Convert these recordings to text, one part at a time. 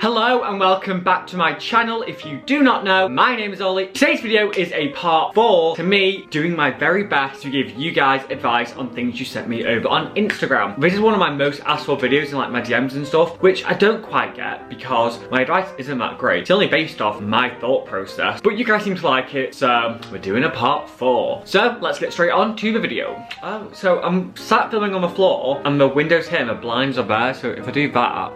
Hello and welcome back to my channel. If you do not know, my name is Ollie. Today's video is a part 4 to me doing my very best to give you guys advice on things you sent me over on Instagram. This is one of my most asked for videos in like my DMs and stuff, which I don't quite get because my advice isn't that great. It's only based off my thought process, but you guys seem to like it, so we're doing a part 4. So let's get straight on to the video. So I'm sat filming on the floor and the windows here and the blinds are there, so if I do that,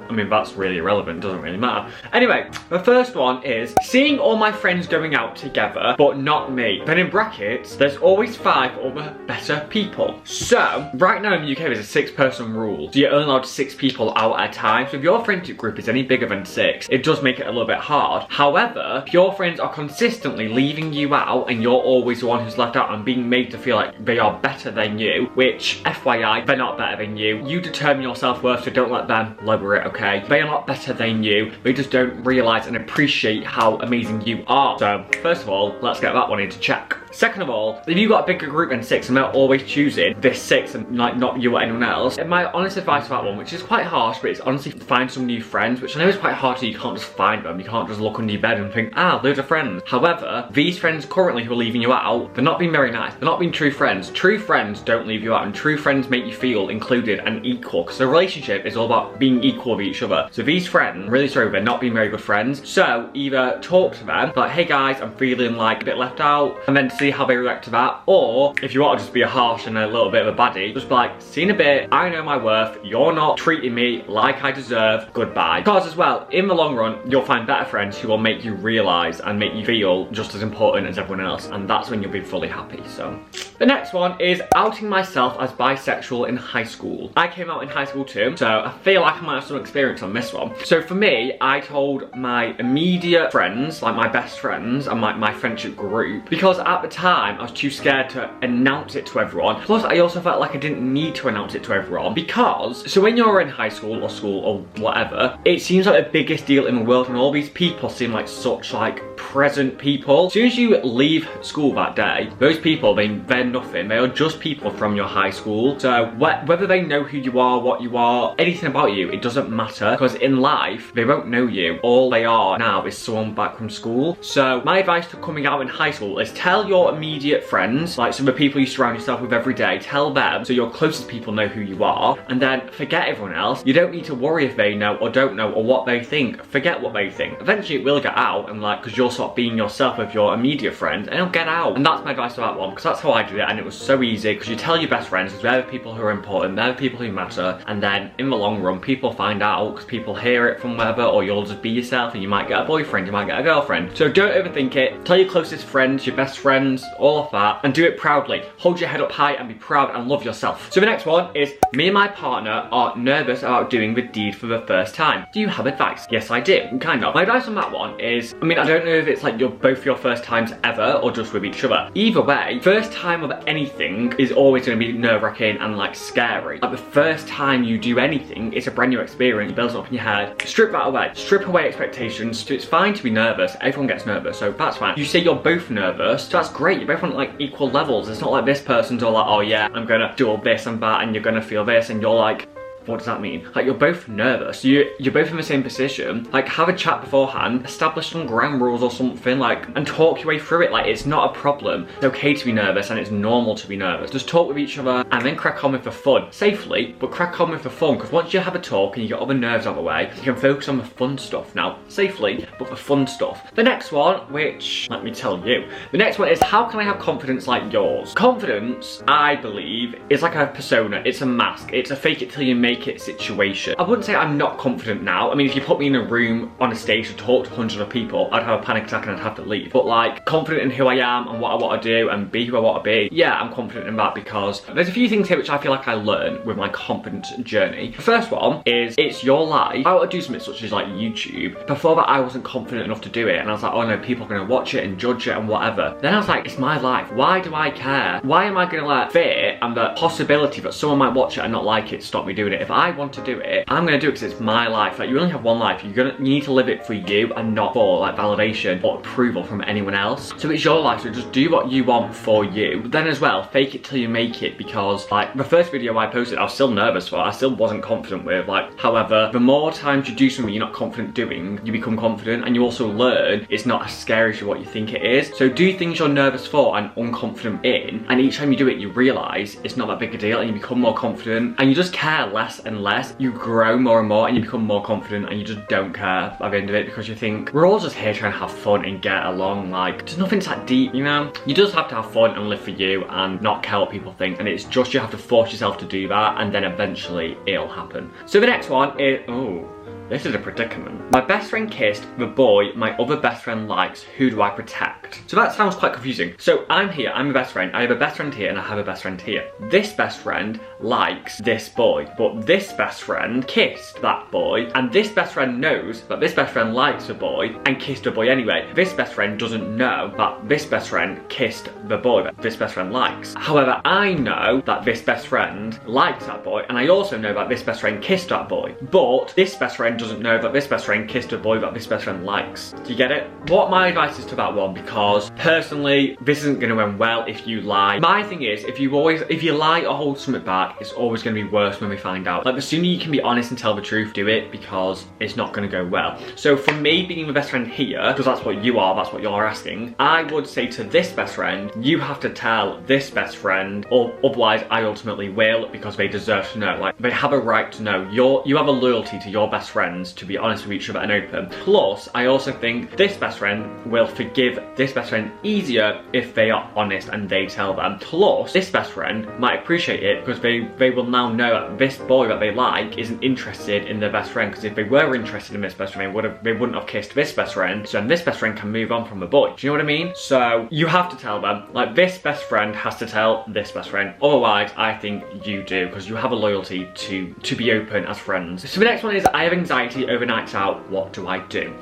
I mean, that's really irrelevant, doesn't really matter. Anyway, the first one is seeing all my friends going out together, but not me. Then in brackets, there's always 5 other better people. So, right now in the UK, there's a 6-person rule. So you're only allowed 6 people out at a time. So if your friendship group is any bigger than 6, it does make it a little bit hard. However, if your friends are consistently leaving you out and you're always the one who's left out and being made to feel like they are better than you, which, FYI, they're not better than you. You determine your self-worth, so don't let them lower it, okay? They are not better than you. They just don't realise and appreciate how amazing you are. So, first of all, let's get that one into check. Second of all, if you've got a bigger group than 6 and they're always choosing this 6 and like not you or anyone else, and my honest advice for that one, which is quite harsh, but it's honestly find some new friends, which I know is quite hard to, you can't just find them, you can't just look under your bed and think, loads of friends. However, these friends currently who are leaving you out, they're not being very nice, they're not being true friends. True friends don't leave you out, and true friends make you feel included and equal, because a relationship is all about being equal with each other. So these friends, I'm really sorry, they're not being very good friends, so either talk to them, like, hey guys, I'm feeling like a bit left out, and then see how they react to that. Or if you want to just be a harsh and a little bit of a baddie, just be like, see in a bit, I know my worth, you're not treating me like I deserve, goodbye. Because as well, in the long run, you'll find better friends who will make you realise and make you feel just as important as everyone else, and that's when you'll be fully happy. So the next one is outing myself as bisexual in high school. I came out in high school too, so I feel like I might have some experience on this one. So for me, I told my immediate friends, like my best friends and my friendship group, because at the time I was too scared to announce it to everyone. Plus I also felt like I didn't need to announce it to everyone, because so when you're in high school or whatever, it seems like the biggest deal in the world, and all these people seem like such like present people. As soon as you leave school that day, those people, they're nothing. They are just people from your high school. So whether they know who you are, what you are, anything about you, it doesn't matter, because in life they won't know you. All they are now is someone back from school. So my advice to coming out in high school is tell your immediate friends, like some of the people you surround yourself with every day, tell them so your closest people know who you are, and then forget everyone else. You don't need to worry if they know or don't know or what they think. Forget what they think. Eventually it will get out, and like, because you'll start being yourself with your immediate friends, and it'll get out. And that's my advice to that one, because that's how I did it, and it was so easy, because you tell your best friends, because they're the people who are important, they're the people who matter, and then in the long run people find out, because people hear it from wherever, or you'll just be yourself, and you might get a boyfriend, you might get a girlfriend. So don't overthink it. Tell your closest friends, your best friends, all of that, and do it proudly. Hold your head up high and be proud and love yourself. So the next one is me and my partner are nervous about doing the deed for the first time. Do you have advice? Yes, I do, kind of. My advice on that one is, I mean, I don't know if it's like both your first times ever or just with each other. Either way, first time of anything is always going to be nerve-wracking and like scary. Like the first time you do anything, it's a brand new experience, it builds up in your head. Strip that away. Strip away expectations. So it's fine to be nervous. Everyone gets nervous, so that's fine. You say you're both nervous, so that's great. You're both on like equal levels. It's not like this person's all like, oh yeah, I'm gonna do all this and that, and you're gonna feel this, and you're like, what does that mean? Like, you're both nervous. You're both in the same position. Like, have a chat beforehand, establish some ground rules or something, like, and talk your way through it. Like, it's not a problem. It's okay to be nervous, and it's normal to be nervous. Just talk with each other and then crack on with the fun. Safely, but crack on with the fun, because once you have a talk and you get all the nerves out of the way, you can focus on the fun stuff now. Safely, but the fun stuff. The next one, which, let me tell you, the next one is, how can I have confidence like yours? Confidence, I believe, is like a persona. It's a mask. It's a fake it till you make it situation. I wouldn't say I'm not confident now. I mean, if you put me in a room on a stage to talk to hundreds of people, I'd have a panic attack and I'd have to leave. But like, confident in who I am and what I want to do and be who I want to be, yeah, I'm confident in that, because there's a few things here which I feel like I learned with my confidence journey. The first one is, it's your life. I want to do something such as like YouTube. Before that, I wasn't confident enough to do it, and I was like, oh no, people are going to watch it and judge it and whatever. Then I was like, it's my life. Why do I care? Why am I going to let fear and the possibility that someone might watch it and not like it stop me doing it. If I want to do it, I'm gonna do it because it's my life. Like, you only have one life. You need to live it for you and not for like validation or approval from anyone else. So it's your life, so just do what you want for you. But then as well, fake it till you make it, because like the first video I posted, I was still nervous for. I still wasn't confident with. Like, however, the more times you do something you're not confident doing, you become confident, and you also learn it's not as scary as what you think it is. So do things you're nervous for and unconfident in, and each time you do it, you realise it's not that big a deal, and you become more confident, and you just care less and less. You grow more and more, and you become more confident, and you just don't care by the end of it, because you think we're all just here trying to have fun and get along. Like, there's nothing that deep, you know? You just have to have fun and live for you and not care what people think, and it's just you have to force yourself to do that, and then eventually it'll happen. So the next one is, oh, this is a predicament. My best friend kissed the boy my other best friend likes. Who do I protect? So that sounds quite confusing. So I'm here, I'm a best friend. I have a best friend here and I have a best friend here. This best friend likes this boy, but this best friend kissed that boy, and this best friend knows that this best friend likes the boy and kissed the boy anyway. This best friend doesn't know that this best friend kissed the boy that this best friend likes. However, I know that this best friend likes that boy, and I also know that this best friend kissed that boy. But this best friend doesn't know that this best friend kissed a boy that this best friend likes. Do you get it? What my advice is to that one, because personally, this isn't going to end well if you lie. My thing is, if you lie or hold something back, it's always going to be worse when we find out. Like, the sooner you can be honest and tell the truth, do it, because it's not going to go well. So for me, being the best friend here, because that's what you are, that's what you're asking, I would say to this best friend, you have to tell this best friend, or otherwise I ultimately will, because they deserve to know. Like, they have a right to know. You have a loyalty to your best friends to be honest with each other and open. Plus, I also think this best friend will forgive this best friend easier if they are honest and they tell them. Plus, this best friend might appreciate it because they will now know that this boy that they like isn't interested in their best friend, because if they were interested in this best friend, they wouldn't have kissed this best friend, so then this best friend can move on from the boy. Do you know what I mean? So you have to tell them. Like, this best friend has to tell this best friend. Otherwise, I think you do, because you have a loyalty to be open as friends. So the next one is, I have anxiety over nights out. What do I do?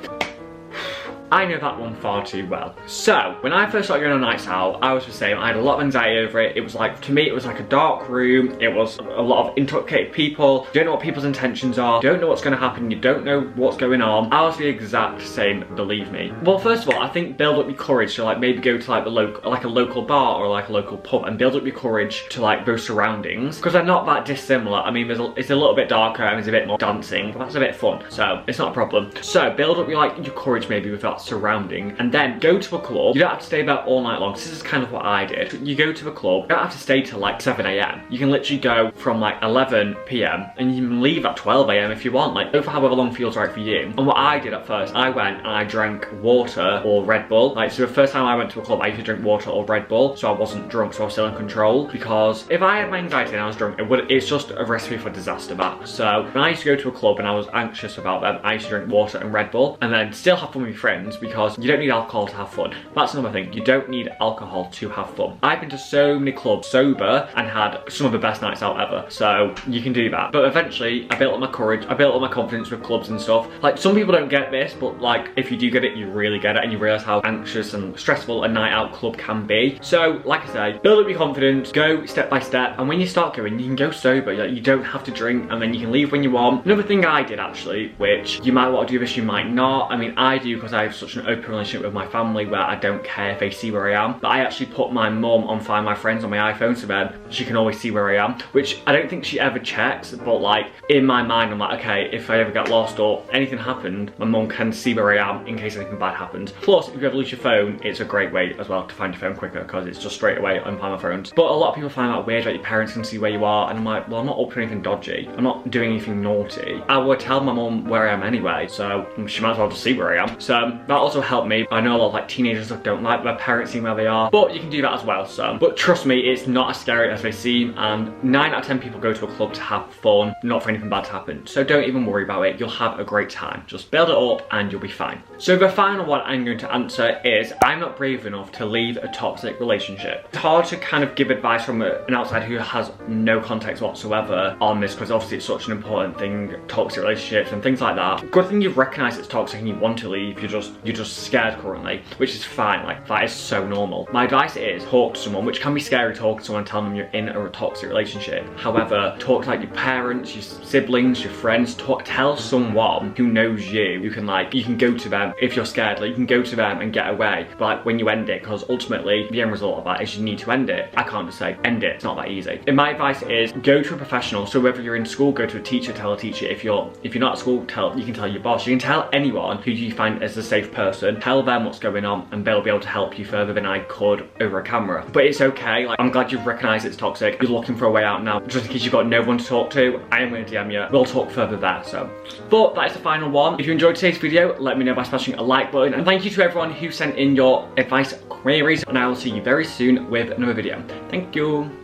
I know that one far too well. So, when I first started going on nights out, I was the same. I had a lot of anxiety over it. It was like, to me, it was like a dark room. It was a lot of intoxicated people. You don't know what people's intentions are. You don't know what's going to happen. You don't know what's going on. I was the exact same, believe me. Well, first of all, I think build up your courage to like maybe go to like a local bar or like a local pub, and build up your courage to like those surroundings, because they're not that dissimilar. I mean, it's a little bit darker and there's a bit more dancing, but that's a bit fun. So it's not a problem. So build up your courage maybe with that surrounding, and then go to a club. You don't have to stay there all night long. This is kind of what I did. You go to a club, you don't have to stay till like 7 AM. You can literally go from like 11 PM and you can leave at 12 AM if you want. Like, go for however long feels right for you. And what I did at first, I went and I drank water or Red Bull. Like, so the first time I went to a club, I used to drink water or Red Bull, so I wasn't drunk, so I was still in control. Because if I had my anxiety and I was drunk, it's just a recipe for disaster, that. So when I used to go to a club and I was anxious about them, I used to drink water and Red Bull, and then still have fun with your friends, because you don't need alcohol to have fun. That's another thing. You don't need alcohol to have fun. I've been to so many clubs sober and had some of the best nights out ever. So you can do that. But eventually, I built up my courage. I built up my confidence with clubs and stuff. Like, some people don't get this, but like, if you do get it, you really get it, and you realize how anxious and stressful a night out club can be. So, like I say, build up your confidence, go step by step, and when you start going, you can go sober. Like, you don't have to drink, and then you can leave when you want. Another thing I did, actually, which you might want to do this, you might not. I mean, I do, because I have such an open relationship with my family where I don't care if they see where I am. But I actually put my mum on Find My Friends on my iPhone, so then she can always see where I am, which I don't think she ever checks, but like, in my mind, I'm like, okay, if I ever get lost or anything happened, my mum can see where I am in case anything bad happens. Plus, if you ever lose your phone, it's a great way as well to find your phone quicker, because it's just straight away on Find My Friends. But a lot of people find that weird, like your parents can see where you are, and I'm like, well, I'm not up to anything dodgy. I'm not doing anything naughty. I would tell my mum where I am anyway, so she might as well just see where I am. So that also helped me. I know a lot of like teenagers that don't like their parents seeing where they are, but you can do that as well. So, but trust me, it's not as scary as they seem, and 9 out of 10 people go to a club to have fun, not for anything bad to happen. So don't even worry about it. You'll have a great time. Just build it up and you'll be fine. So the final one I'm going to answer is, I'm not brave enough to leave a toxic relationship. It's hard to kind of give advice from an outside who has no context whatsoever on this, because obviously it's such an important thing, toxic relationships and things like that. Good thing you've recognised it's toxic and you want to leave. You're just you're just scared currently, which is fine. Like, that is so normal. My advice is talk to someone, which can be scary, talking to someone, telling them you're in a toxic relationship. However, talk to like your parents, your siblings, your friends. Tell someone who knows you, who can like, you can go to them if you're scared. Like, you can go to them and get away. But like, when you end it, because ultimately the end result of that is you need to end it. I can't just say end it. It's not that easy. And my advice is go to a professional. So whether you're in school, go to a teacher, tell a teacher. If you're not at school, you can tell your boss. You can tell anyone who you find as a safe person. Tell them what's going on, and they'll be able to help you further than I could over a camera. But it's okay. Like, I'm glad you've recognised it's toxic. You're looking for a way out now. Just in case you've got no one to talk to, I am going to DM you. We'll talk further there. So, but that is the final one. If you enjoyed today's video, let me know by smashing a like button. And thank you to everyone who sent in your advice queries. And I will see you very soon with another video. Thank you.